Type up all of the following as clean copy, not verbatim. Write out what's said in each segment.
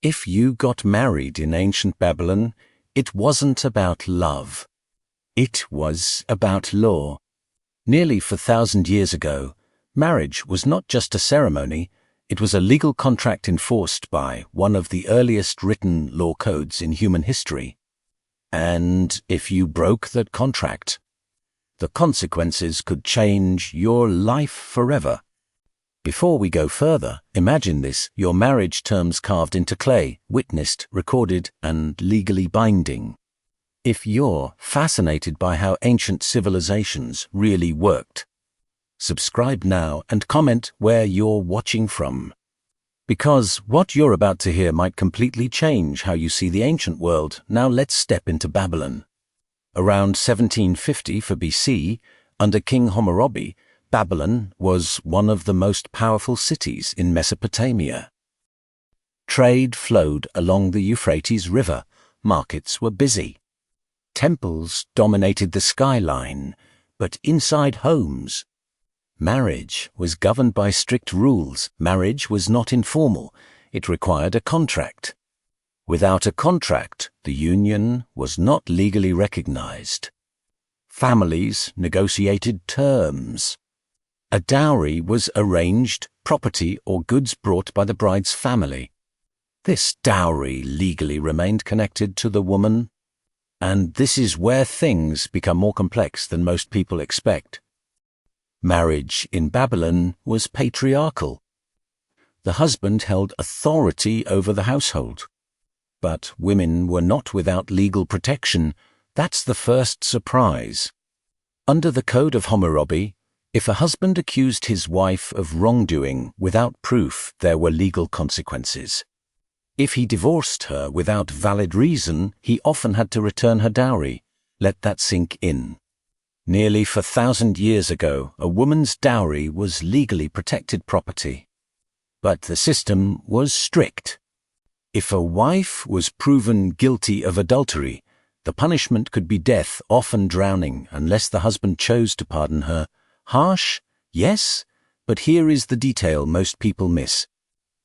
If you got married in ancient Babylon, it wasn't about love. It was about law. Nearly 4,000 years ago, marriage was not just a ceremony, it was a legal contract enforced by one of the earliest written law codes in human history. And if you broke that contract, the consequences could change your life forever. Before we go further, imagine this, your marriage terms carved into clay, witnessed, recorded, and legally binding. If you're fascinated by how ancient civilizations really worked, subscribe now and comment where you're watching from. Because what you're about to hear might completely change how you see the ancient world. Now let's step into Babylon. Around 1750 for BC, under King Hammurabi, Babylon was one of the most powerful cities in Mesopotamia. Trade flowed along the Euphrates River. Markets were busy. Temples dominated the skyline, but inside homes, marriage was governed by strict rules. Marriage was not informal. It required a contract. Without a contract, the union was not legally recognized. Families negotiated terms. A dowry was arranged, property or goods brought by the bride's family. This dowry legally remained connected to the woman, and this is where things become more complex than most people expect. Marriage in Babylon was patriarchal. The husband held authority over the household. But women were not without legal protection. That's the first surprise. Under the Code of Hammurabi, if a husband accused his wife of wrongdoing without proof, there were legal consequences. If he divorced her without valid reason, he often had to return her dowry. Let that sink in. Nearly 4,000 years ago, a woman's dowry was legally protected property. But the system was strict. If a wife was proven guilty of adultery, the punishment could be death, often drowning, unless the husband chose to pardon her. Harsh? Yes, but here is the detail most people miss.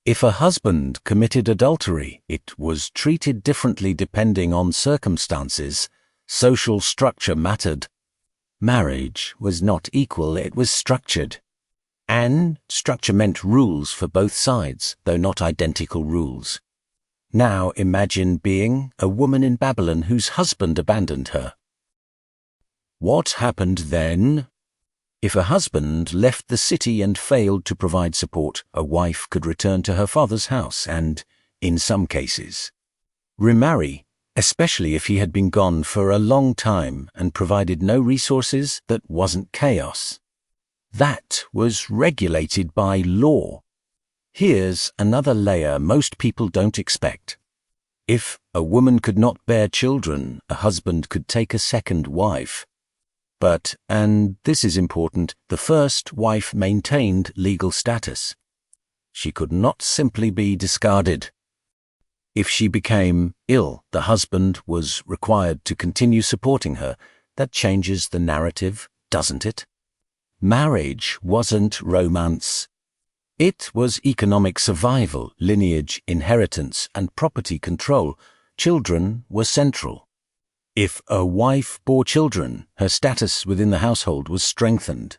If a husband committed adultery, it was treated differently depending on circumstances. Social structure mattered. Marriage was not equal, it was structured. And structure meant rules for both sides, though not identical rules. Now imagine being a woman in Babylon whose husband abandoned her. What happened then? If a husband left the city and failed to provide support, a wife could return to her father's house and, in some cases, remarry, especially if he had been gone for a long time and provided no resources. That wasn't chaos. That was regulated by law. Here's another layer most people don't expect. If a woman could not bear children, a husband could take a second wife. But, and this is important, the first wife maintained legal status. She could not simply be discarded. If she became ill, the husband was required to continue supporting her. That changes the narrative, doesn't it? Marriage wasn't romance. It was economic survival, lineage, inheritance, and property control. Children were central. If a wife bore children, her status within the household was strengthened.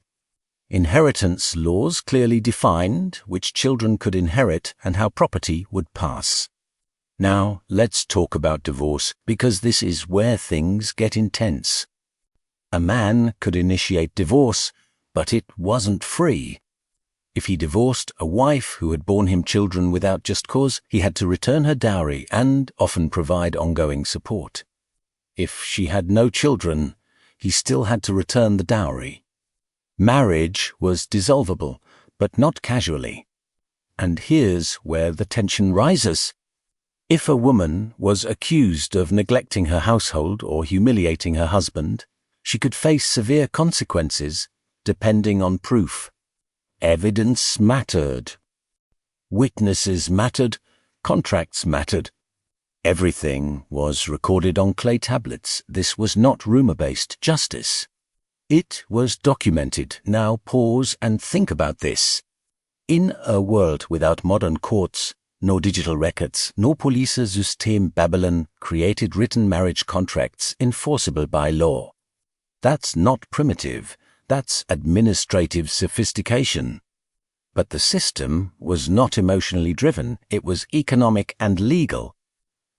Inheritance laws clearly defined which children could inherit and how property would pass. Now, let's talk about divorce, because this is where things get intense. A man could initiate divorce, but it wasn't free. If he divorced a wife who had borne him children without just cause, he had to return her dowry and often provide ongoing support. If she had no children, he still had to return the dowry. Marriage was dissolvable, but not casually. And here's where the tension rises. If a woman was accused of neglecting her household or humiliating her husband, she could face severe consequences depending on proof. Evidence mattered. Witnesses mattered. Contracts mattered. Everything was recorded on clay tablets. This was not rumor-based justice. It was documented. Now pause and think about this. In a world without modern courts, nor digital records, nor Police-System Babylon created written marriage contracts enforceable by law. That's not primitive, that's administrative sophistication. But the system was not emotionally driven, it was economic and legal.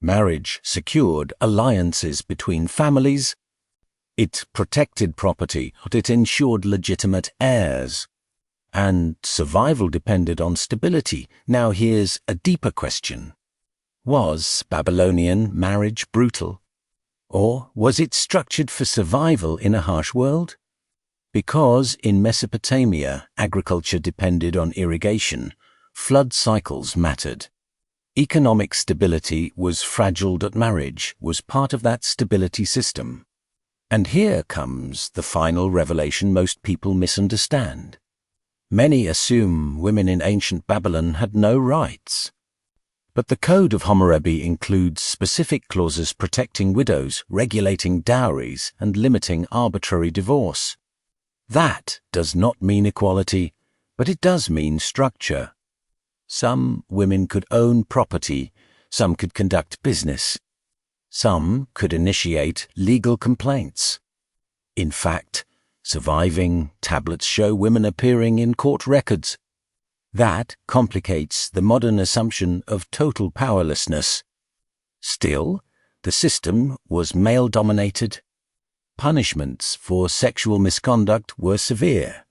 Marriage secured alliances between families. It protected property, it ensured legitimate heirs. And survival depended on stability. Now here's a deeper question. Was Babylonian marriage brutal? Or was it structured for survival in a harsh world? Because in Mesopotamia, agriculture depended on irrigation, flood cycles mattered. Economic stability was fragile, but marriage was part of that stability system. And here comes the final revelation most people misunderstand. Many assume women in ancient Babylon had no rights. But the Code of Hammurabi includes specific clauses protecting widows, regulating dowries, and limiting arbitrary divorce. That does not mean equality, but it does mean structure. Some women could own property, some could conduct business, some could initiate legal complaints. In fact, surviving tablets show women appearing in court records. That complicates the modern assumption of total powerlessness. Still, the system was male-dominated. Punishments for sexual misconduct were severe.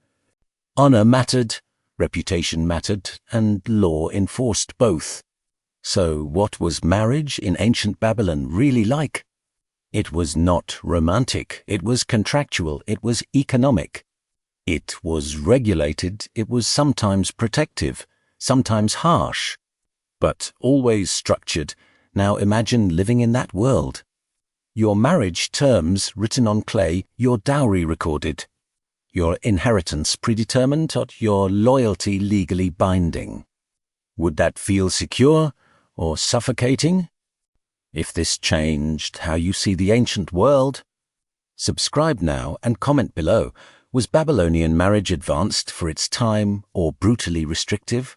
Honor mattered, reputation mattered, and law enforced both. So what was marriage in ancient Babylon really like? It was not romantic, it was contractual, it was economic. It was regulated, it was sometimes protective, sometimes harsh, but always structured. Now imagine living in that world. Your marriage terms written on clay, your dowry recorded, your inheritance predetermined, your loyalty legally binding. Would that feel secure or suffocating? If this changed how you see the ancient world, subscribe now and comment below. Was Babylonian marriage advanced for its time or brutally restrictive?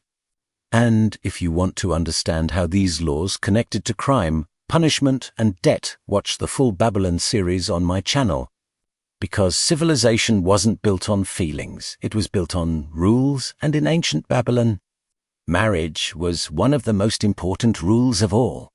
And if you want to understand how these laws connected to crime, punishment and debt, watch the full Babylon series on my channel. Because civilization wasn't built on feelings, it was built on rules, and in ancient Babylon, marriage was one of the most important rules of all.